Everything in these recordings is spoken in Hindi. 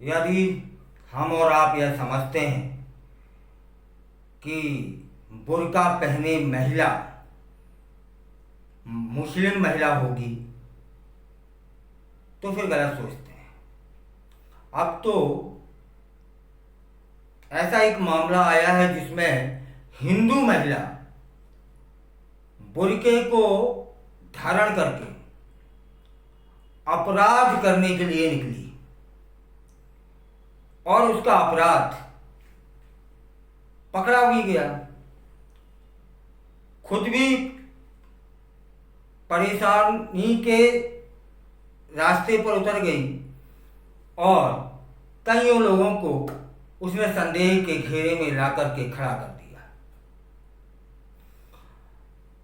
यदि हम और आप यह समझते हैं कि बुर्का पहने महिला मुस्लिम महिला होगी तो फिर गलत सोचते हैं। अब तो ऐसा एक मामला आया है जिसमें हिंदू महिला बुर्के को धारण करके अपराध करने के लिए निकली और उसका अपराध पकड़ा भी गया। खुद भी परेशानी के रास्ते पर उतर गई और कईयों लोगों को उसने संदेह के घेरे में ला करके खड़ा कर दिया।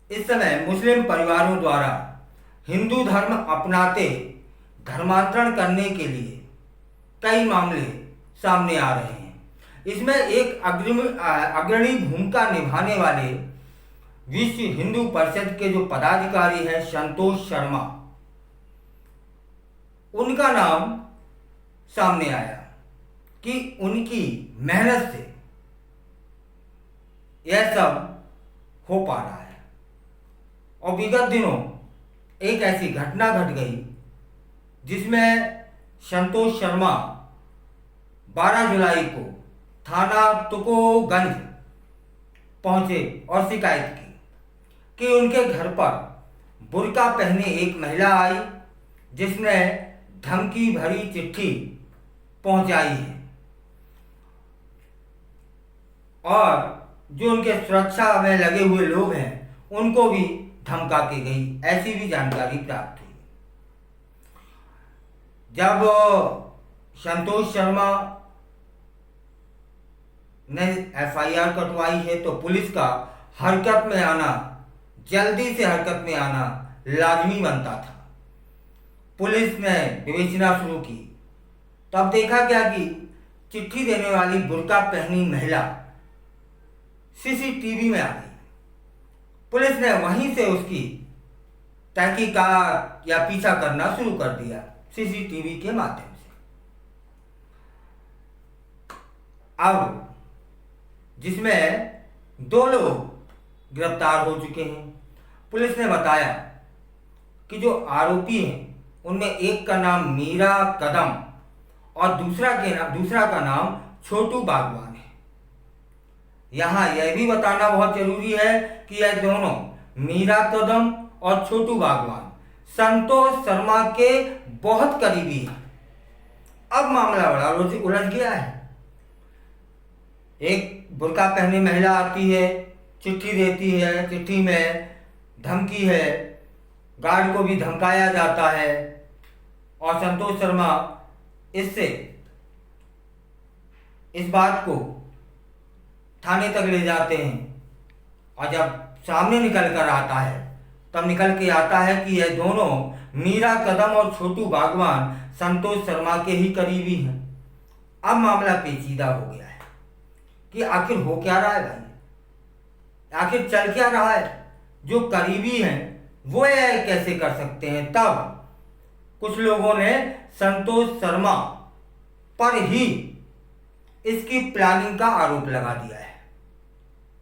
इस समय मुस्लिम परिवारों द्वारा हिंदू धर्म अपनाते धर्मांतरण करने के लिए कई मामले सामने आ रहे हैं। इसमें एक अग्रणी भूमिका निभाने वाले विश्व हिंदू परिषद के जो पदाधिकारी हैं संतोष शर्मा, उनका नाम सामने आया कि उनकी मेहनत से यह सब हो पा रहा है। और विगत दिनों एक ऐसी घटना घट गई जिसमें संतोष शर्मा 12 जुलाई को थाना तुकोगंज पहुंचे और शिकायत की कि उनके घर पर बुर्का पहने एक महिला आई जिसने धमकी भरी चिट्ठी पहुंचाई है और जो उनके सुरक्षा में लगे हुए लोग हैं उनको भी धमका के गई, ऐसी भी जानकारी प्राप्त हुई। जब संतोष शर्मा ने एफआईआर कटवाई है तो पुलिस का हरकत में आना, जल्दी से हरकत में आना लाजमी बनता था। पुलिस ने विवेचना शुरू की, तब देखा गया कि चिट्ठी देने वाली बुर्का पहनी महिला सीसीटीवी में आ गई। पुलिस ने वहीं से उसकी तहकीकात या पीछा करना शुरू कर दिया सीसीटीवी के माध्यम से। अब जिसमें 2 लोग गिरफ्तार हो चुके हैं। पुलिस ने बताया कि जो आरोपी हैं उनमें एक का नाम मीरा कदम और दूसरा का नाम छोटू बागवान है। यहाँ यह भी बताना बहुत जरूरी है कि यह दोनों मीरा कदम और छोटू बागवान संतोष शर्मा के बहुत करीबी हैं। अब मामला बड़ा उलझ गया है। एक बुर्का पहने महिला आती है, चिट्ठी देती है, चिट्ठी में धमकी है, गार्ड को भी धमकाया जाता है और संतोष शर्मा इससे इस बात को थाने तक ले जाते हैं और जब सामने निकल कर आता है तब निकल के आता है कि यह दोनों मीरा कदम और छोटू बागवान संतोष शर्मा के ही करीबी हैं। अब मामला पेचीदा हो गया है कि आखिर हो क्या रहा है भाई, आखिर चल क्या रहा है। जो करीबी हैं वो यह कैसे कर सकते हैं। तब कुछ लोगों ने संतोष शर्मा पर ही इसकी प्लानिंग का आरोप लगा दिया है।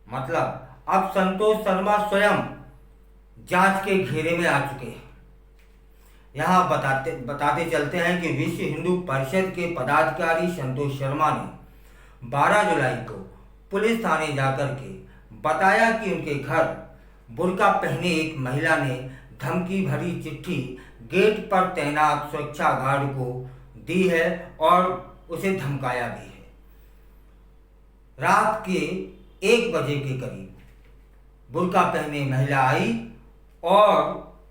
मतलब अब संतोष शर्मा स्वयं जांच के घेरे में आ चुके हैं। यहाँ बताते चलते हैं कि विश्व हिंदू परिषद के पदाधिकारी संतोष शर्मा ने 12 जुलाई को पुलिस थाने जाकर के बताया कि उनके घर बुर्का पहने एक महिला ने धमकी भरी चिट्ठी गेट पर तैनात सुरक्षा गार्ड को दी है और उसे धमकाया भी है। रात के 1 बजे के करीब बुर्का पहने महिला आई और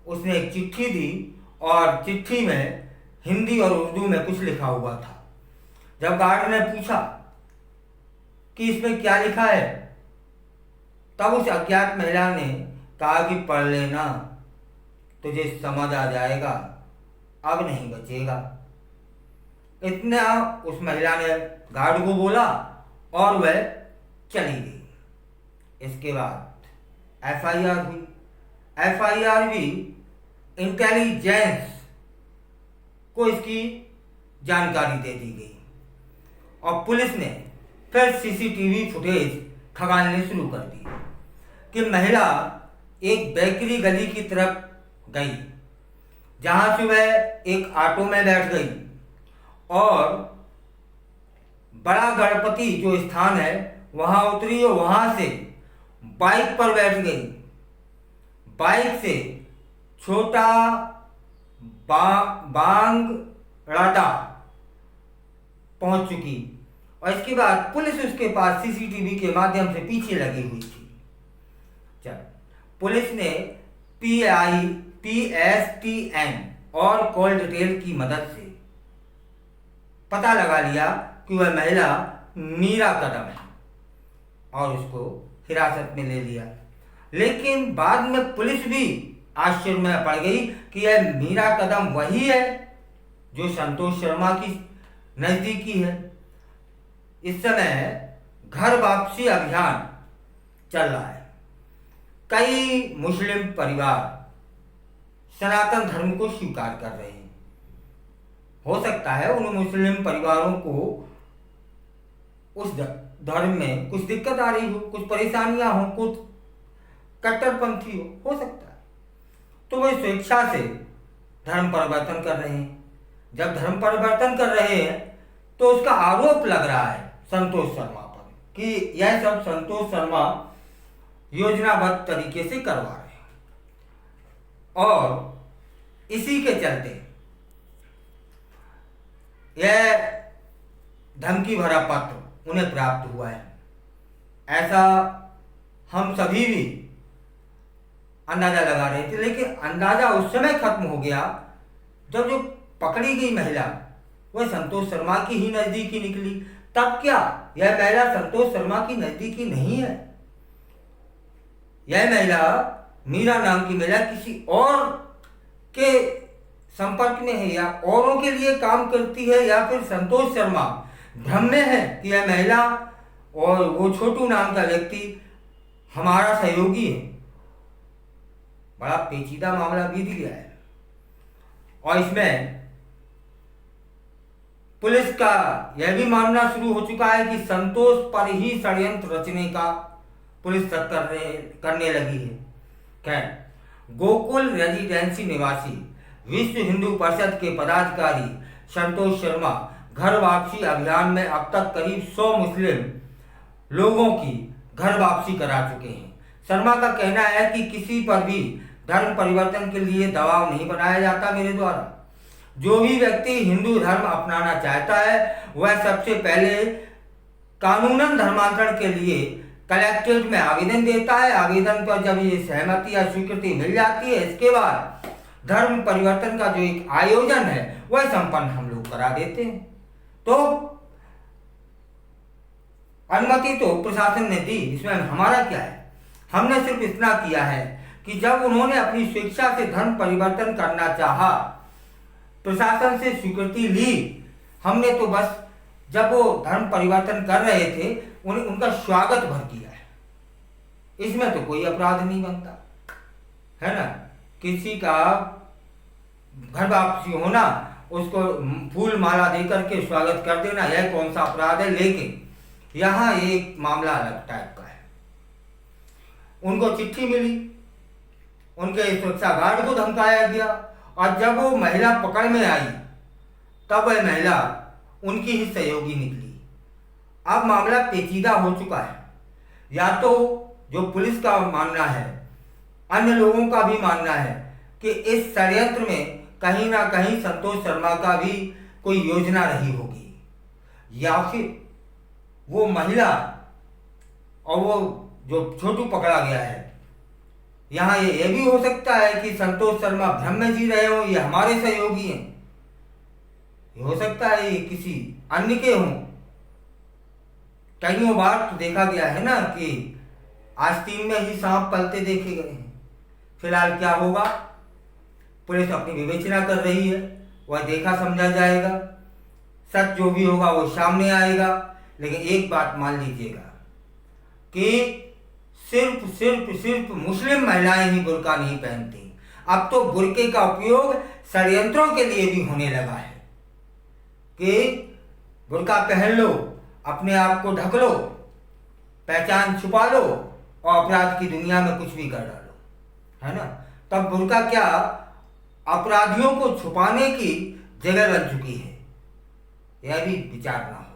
उसने एक चिट्ठी दी और चिट्ठी में हिंदी और उर्दू में कुछ लिखा हुआ था। जब गार्ड ने पूछा कि इसमें क्या लिखा है तब उस अज्ञात महिला ने कहा कि पढ़ लेना, तुझे समझ आ जाएगा, अब नहीं बचेगा। इतना उस महिला ने गार्ड को बोला और वह चली गई। इसके बाद एफआईआर हुई। एफआईआर भी इंटेलिजेंस को इसकी जानकारी दे दी गई और पुलिस ने फिर सीसीटीवी फुटेज खंगालने शुरू कर दी कि महिला एक बेकरी गली की तरफ गई, जहां से वह एक ऑटो में बैठ गई और बड़ा गणपति जो स्थान है वहां उतरी और वहां से बाइक पर बैठ गई। बाइक से छोटा बांगड़ाटा पहुंच चुकी और इसके बाद पुलिस उसके पास सीसीटीवी के माध्यम से पीछे लगी हुई थी। चल, पुलिस ने PSTN और कॉल डिटेल की मदद से पता लगा लिया कि वह महिला मीरा कदम है और उसको हिरासत में ले लिया। लेकिन बाद में पुलिस भी आश्चर्य में पड़ गई कि यह मीरा कदम वही है जो संतोष शर्मा की नजदीकी है। इस समय घर वापसी अभियान चल रहा है। कई मुस्लिम परिवार सनातन धर्म को स्वीकार कर रहे हैं। हो सकता है उन मुस्लिम परिवारों को उस धर्म में कुछ दिक्कत आ रही हो, कुछ परेशानियां हो, कुछ कट्टरपंथी हो सकता है, तो वे स्वेच्छा से धर्म परिवर्तन कर रहे हैं। जब धर्म परिवर्तन कर रहे हैं तो उसका आरोप लग रहा है संतोष शर्मा पर कि यह सब संतोष शर्मा योजनाबद्ध तरीके से करवा रहे हैं और इसी के चलते यह धमकी भरा पत्र उन्हें प्राप्त हुआ है। ऐसा हम सभी भी अंदाजा लगा रहे थे, लेकिन अंदाजा उस समय खत्म हो गया जब जो पकड़ी गई महिला वह संतोष शर्मा की ही नजदीकी निकली। तब क्या यह महिला संतोष शर्मा की नजदीकी नहीं है? यह महिला मीरा नाम की महिला किसी और के संपर्क में है या औरों के लिए काम करती है, या फिर संतोष शर्मा भ्रम में है कि यह महिला और वो छोटू नाम का व्यक्ति हमारा सहयोगी है। बड़ा पेचीदा मामला बीत गया है और इसमें पुलिस का यह भी मानना शुरू हो चुका है कि संतोष पर ही षड्यंत्र रचने का पुलिस करने लगी है। खैर, गोकुल रेजिडेंसी निवासी विश्व हिंदू परिषद के पदाधिकारी संतोष शर्मा घर वापसी अभियान में अब तक करीब 100 मुस्लिम लोगों की घर वापसी करा चुके हैं। शर्मा का कहना है कि किसी पर भी धर्म परिवर्तन के लिए दबाव नहीं बनाया जाता मेरे द्वारा। जो भी व्यक्ति हिंदू धर्म अपनाना चाहता है वह सबसे पहले कानूनन धर्मांतरण के लिए कलेक्ट्रेट में आवेदन देता है। आवेदन पर जब ये सहमति या स्वीकृति मिल जाती है, इसके बाद धर्म परिवर्तन का जो एक आयोजन है वह संपन्न हम लोग करा देते हैं। तो अनुमति तो प्रशासन ने दी, इसमें हमारा क्या है? हमने सिर्फ इतना किया है कि जब उन्होंने अपनी स्वेच्छा से धर्म परिवर्तन करना चाहा, प्रशासन से स्वीकृति ली, हमने तो बस जब वो धर्म परिवर्तन कर रहे थे उनका स्वागत भर किया है। इसमें तो कोई अपराध नहीं बनता है ना। किसी का घर वापसी होना, उसको फूल माला देकर के स्वागत कर देना, यह कौन सा अपराध है? लेकिन यहाँ एक मामला अलग टाइप का है। उनको चिट्ठी मिली, उनके सुरक्षा गार्ड को धमकाया गया और जब वो महिला पकड़ में आई तब वह महिला उनकी ही सहयोगी निकली। अब मामला पेचीदा हो चुका है। या तो जो पुलिस का मानना है, अन्य लोगों का भी मानना है कि इस षड्यंत्र में कहीं ना कहीं संतोष शर्मा का भी कोई योजना रही होगी, या फिर वो महिला और वो जो छोटू पकड़ा गया है, यहाँ ये भी हो सकता है कि संतोष शर्मा भ्रम में जी रहे हो, ये हमारे सहयोगी हैं। ये हो सकता है ये किसी अन्य के हों। कईयों बार तो देखा गया है ना कि आस्तीन में ही सांप पलते देखे गए हैं। फिलहाल क्या होगा, पुलिस अपनी विवेचना कर रही है, वह देखा समझा जाएगा। सच जो भी होगा वो सामने आएगा। लेकिन एक बात मान लीजिएगा कि सिर्फ मुस्लिम महिलाएं ही बुर्का नहीं पहनती। अब तो बुर्के का उपयोग षड्यंत्रों के लिए भी होने लगा है कि बुर्का पहन लो अपने आप को ढक लो, पहचान छुपा लो और अपराध की दुनिया में कुछ भी कर डालो, है ना। तब बुर्का क्या अपराधियों को छुपाने की जगह बन चुकी है, यह भी विचार ना हो।